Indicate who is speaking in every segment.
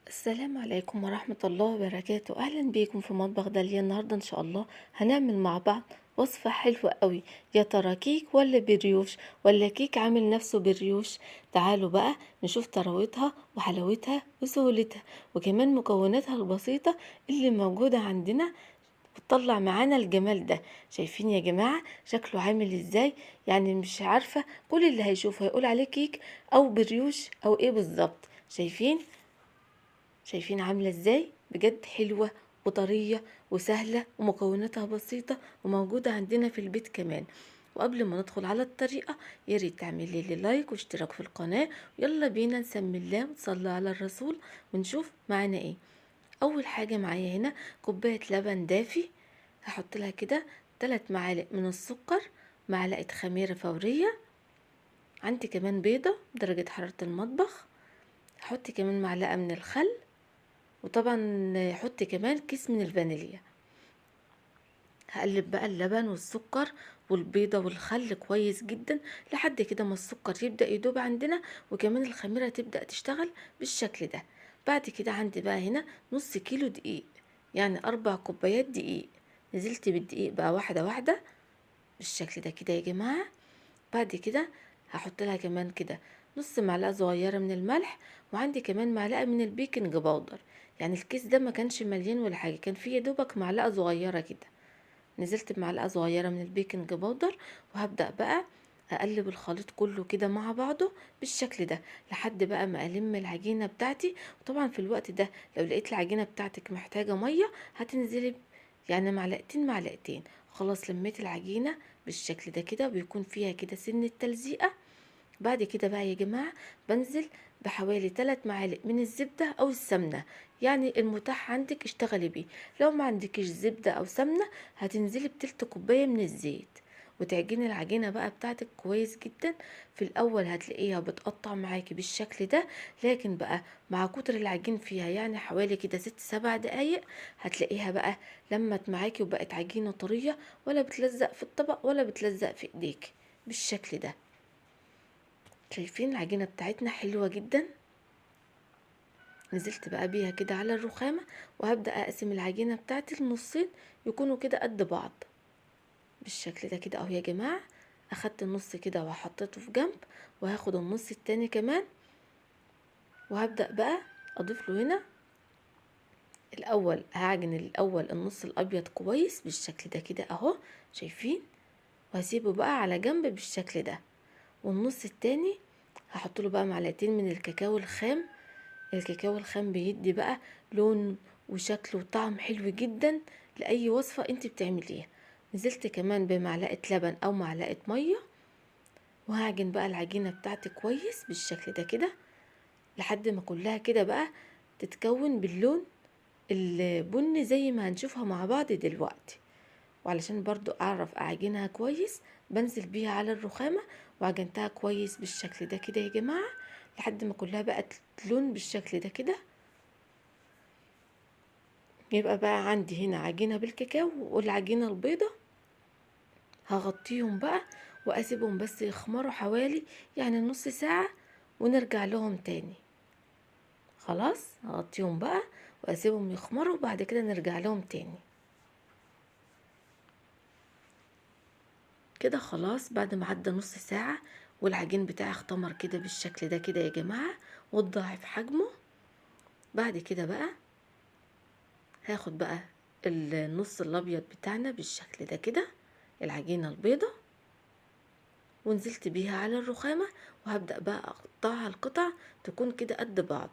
Speaker 1: السلام عليكم ورحمة الله وبركاته. أهلا بيكم في مطبخ داليا. النهاردة إن شاء الله هنعمل مع بعض وصفة حلوة قوي. يا ترى كيك ولا بريوش ولا كيك عامل نفسه بريوش؟ تعالوا بقى نشوف طراوتها وحلاوتها وسهولتها وكمان مكوناتها البسيطة اللي موجودة عندنا بتطلع معانا الجمال ده. شايفين يا جماعة شكله عامل ازاي؟ يعني مش عارفة، كل اللي هيشوفه هيقول عليه كيك او بريوش او ايه بالظبط. شايفين عاملة ازاي؟ بجد حلوة وطرية وسهلة ومكوناتها بسيطة وموجودة عندنا في البيت كمان. وقبل ما ندخل على الطريقة ياريت تعملي لي لايك واشتراك في القناة. يلا بينا نسمي الله ونصلي على الرسول ونشوف معانا ايه. اول حاجة معايا هنا كوباية لبن دافي، هحط لها كده 3 معالق من السكر، معلقة خميرة فورية، عندي كمان بيضة درجة حرارة المطبخ، هحط كمان معلقة من الخل، وطبعا حطي كمان كيس من الفانيليا. هقلب بقى اللبن والسكر والبيضة والخل كويس جدا لحد كده ما السكر يبدأ يدوب عندنا وكمان الخميرة تبدأ تشتغل بالشكل ده. بعد كده عندي بقى هنا نص كيلو دقيق، يعني 4 كوبايات دقيق. نزلت بالدقيق بقى واحدة واحدة بالشكل ده كده يا جماعة. بعد كده هحط لها كمان كده نص معلقة صغيرة من الملح، وعندي كمان معلقة من البيكنج باودر. يعني الكيس ده ما كانش مليان ولا حاجة، كان فيه يا دوبك معلقة صغيرة كده. نزلت بمعلقة صغيرة من البيكنج باودر وهبدأ بقى اقلب الخليط كله كده مع بعضه بالشكل ده لحد بقى ما الم العجينة بتاعتي. وطبعا في الوقت ده لو لقيت العجينة بتاعتك محتاجة مية هتنزلي يعني معلقتين معلقتين. خلاص لميت العجينة بالشكل ده كده، بيكون فيها كده سن التلزيقة. بعد كده بقى يا جماعة بنزل بحوالي 3 معالق من الزبدة او السمنة، يعني المتاح عندك اشتغلي بيه. لو ما عندكش زبدة او سمنة هتنزلي بتلت كوباية من الزيت، وتعجني العجينة بقى بتاعتك كويس جدا. في الاول هتلاقيها بتقطع معاكي بالشكل ده، لكن بقى مع كتر العجين فيها يعني حوالي كده 6 7 دقايق هتلاقيها بقى لمت معاكي وبقت عجينة طرية، ولا بتلزق في الطبق ولا بتلزق في ايديك بالشكل ده. شايفين العجينة بتاعتنا حلوة جدا. نزلت بقى بيها كده على الرخامة وهبدأ اقسم العجينة بتاعتي لنصين يكونوا كده قد بعض بالشكل ده كده اهو يا جماعة. اخدت النص كده وحطيته في جنب، وهاخد النص التاني كمان وهبدأ بقى اضيف له هنا. الاول هعجن الاول النص الابيض كويس بالشكل ده كده اهو، شايفين؟ وهسيبه بقى على جنب بالشكل ده. والنص التاني هحط له بقى معلقتين من الكاكاو الخام. الكاكاو الخام بيدي بقى لون وشكل وطعم حلو جدا لأي وصفة انت بتعمليها. نزلت كمان بمعلقة لبن او معلقة مية، وهعجن بقى العجينة بتاعتي كويس بالشكل ده كده لحد ما كلها كده بقى تتكون باللون البني زي ما هنشوفها مع بعض دلوقتي. وعلشان برضو اعرف اعجنها كويس بنزل بيها على الرخامة وعجنتها كويس بالشكل ده كده يا جماعة لحد ما كلها بقت لون بالشكل ده كده. يبقى بقى عندي هنا عجينة بالكاكاو والعجينة البيضة، هغطيهم بقى واسيبهم بس يخمروا حوالي يعني نص ساعة ونرجع لهم تاني. خلاص هغطيهم بقى واسيبهم يخمروا وبعد كده نرجع لهم تاني. كده خلاص بعد ما عدى نص ساعة والعجين بتاعي اختمر كده بالشكل ده كده يا جماعة واتضاعف حجمه. بعد كده بقى هاخد بقى النص الابيض بتاعنا بالشكل ده كده، العجينة البيضة، ونزلت بيها على الرخامة وهبدأ بقى اقطعها القطع تكون كده قد بعض،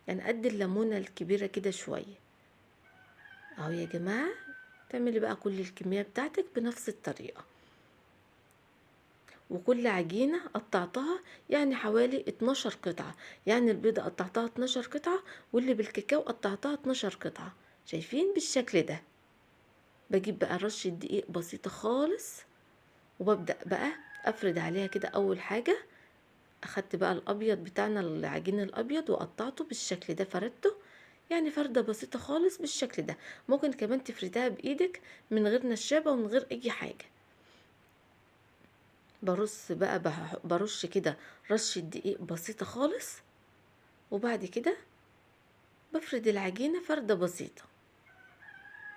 Speaker 1: يعني قد الليمونة الكبيرة كده شوية اهو يا جماعة. تعملي بقى كل الكمية بتاعتك بنفس الطريقة. وكل عجينة قطعتها يعني حوالي 12 قطعة، يعني البيضة قطعتها 12 قطعة واللي بالكاكاو قطعتها 12 قطعة. شايفين بالشكل ده؟ بجيب بقى رشة دقيق بسيطة خالص وببدأ بقى افرد عليها كده. اول حاجة اخدت بقى الابيض بتاعنا العجين الابيض وقطعته بالشكل ده، فردته يعني فردة بسيطة خالص بالشكل ده. ممكن كمان تفردها بايدك من غير نشابة ومن غير اي حاجة. برش كده رشة دقيق بسيطة خالص، وبعد كده بفرد العجينة فردة بسيطة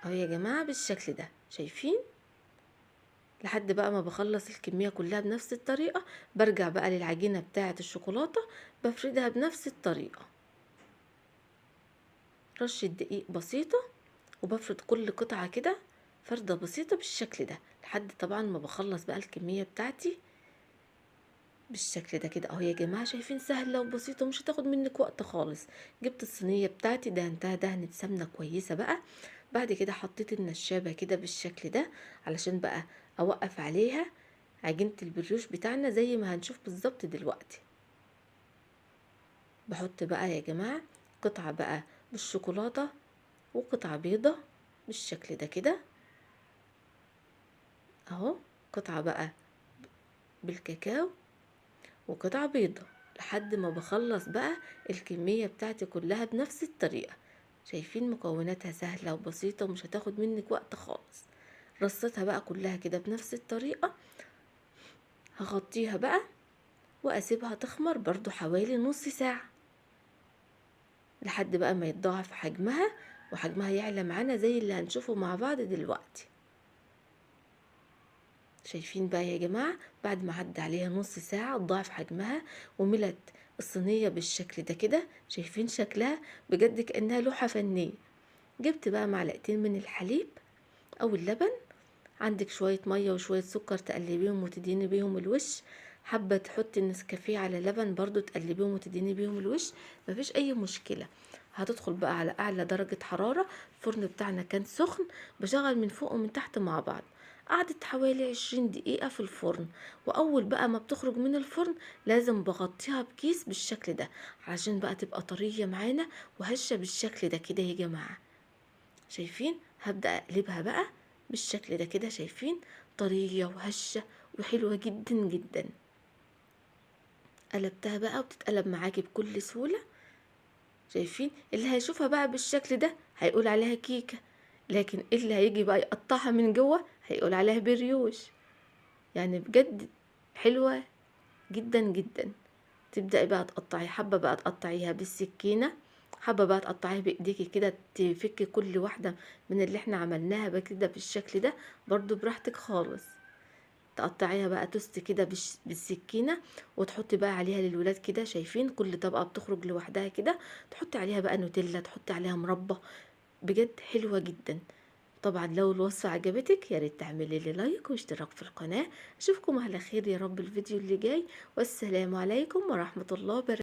Speaker 1: اهو يا جماعة بالشكل ده، شايفين؟ لحد بقى ما بخلص الكمية كلها بنفس الطريقة، برجع بقى للعجينة بتاعة الشوكولاتة بفردها بنفس الطريقة، رشة دقيق بسيطة، وبفرد كل قطعة كده فردة بسيطة بالشكل ده لحد طبعا ما بخلص بقى الكمية بتاعتي بالشكل ده كده اهو يا جماعة. شايفين؟ سهلة وبسيطة ومش هتاخد منك وقت خالص. جبت الصينية بتاعتي دهنتها دهنة سمنة كويسة بقى، بعد كده حطيت النشابة كده بالشكل ده علشان بقى اوقف عليها عجينة البريوش بتاعنا زي ما هنشوف بالظبط دلوقتي. بحط بقى يا جماعة قطعة بقى بالشوكولاتة وقطعة بيضة بالشكل ده كده اهو، قطعة بقى بالكاكاو وقطعة بيضة لحد ما بخلص بقى الكمية بتاعتي كلها بنفس الطريقة. شايفين؟ مكوناتها سهلة وبسيطة ومش هتاخد منك وقت خالص. رصتها بقى كلها كده بنفس الطريقة، هغطيها بقى واسيبها تخمر برضو حوالي نص ساعة لحد بقى ما يتضاعف حجمها وحجمها يعلى معانا زي اللي هنشوفه مع بعض دلوقتي. شايفين بقى يا جماعة؟ بعد ما عدى عليها نص ساعة ضاعف حجمها وملت الصينية بالشكل ده كده. شايفين شكلها؟ بجد كأنها لوحة فنية. جبت بقى معلقتين من الحليب او اللبن، عندك شوية مية وشوية سكر تقلبيهم وتديني بيهم الوش، حابة تحطي النسكافيه على لبن برضو تقلبيهم وتديني بيهم الوش، مفيش اي مشكلة. هتدخل بقى على اعلى درجة حرارة. الفرن بتاعنا كان سخن، بشغل من فوق ومن تحت مع بعض. قعدت حوالي 20 دقيقة في الفرن، واول بقى ما بتخرج من الفرن لازم بغطيها بكيس بالشكل ده عشان بقى تبقى طرية معانا وهشة بالشكل ده كده يا جماعة. شايفين؟ هبدأ اقلبها بقى بالشكل ده كده. شايفين؟ طرية وهشة وحلوة جدا جدا. قلبتها بقى وبتتقلب معاكي بكل سهولة. شايفين؟ اللي هيشوفها بقى بالشكل ده هيقول عليها كيكة، لكن اللي هيجي بقى يقطعها من جوه هيقول عليها بريوش. يعني بجد حلوة جدا جدا. تبدأي بقى تقطعي، حابة بقى تقطعيها بالسكينة، حابة بقى تقطعيها بايديكي كده تفكي كل واحدة من اللي احنا عملناها بقى كده بالشكل ده برضو براحتك خالص. تقطعيها بقى توست كده بالسكينة وتحطي بقى عليها للولاد كده. شايفين؟ كل طبقة بتخرج لوحدها كده، تحطي عليها بقى نوتيلا، تحطي عليها مربى، بجد حلوة جدا. طبعا لو الوصفة عجبتك يا ريت تعملي لي لايك واشتراك في القناة. اشوفكم على خير يا رب الفيديو اللي جاي، والسلام عليكم ورحمة الله وبركاته.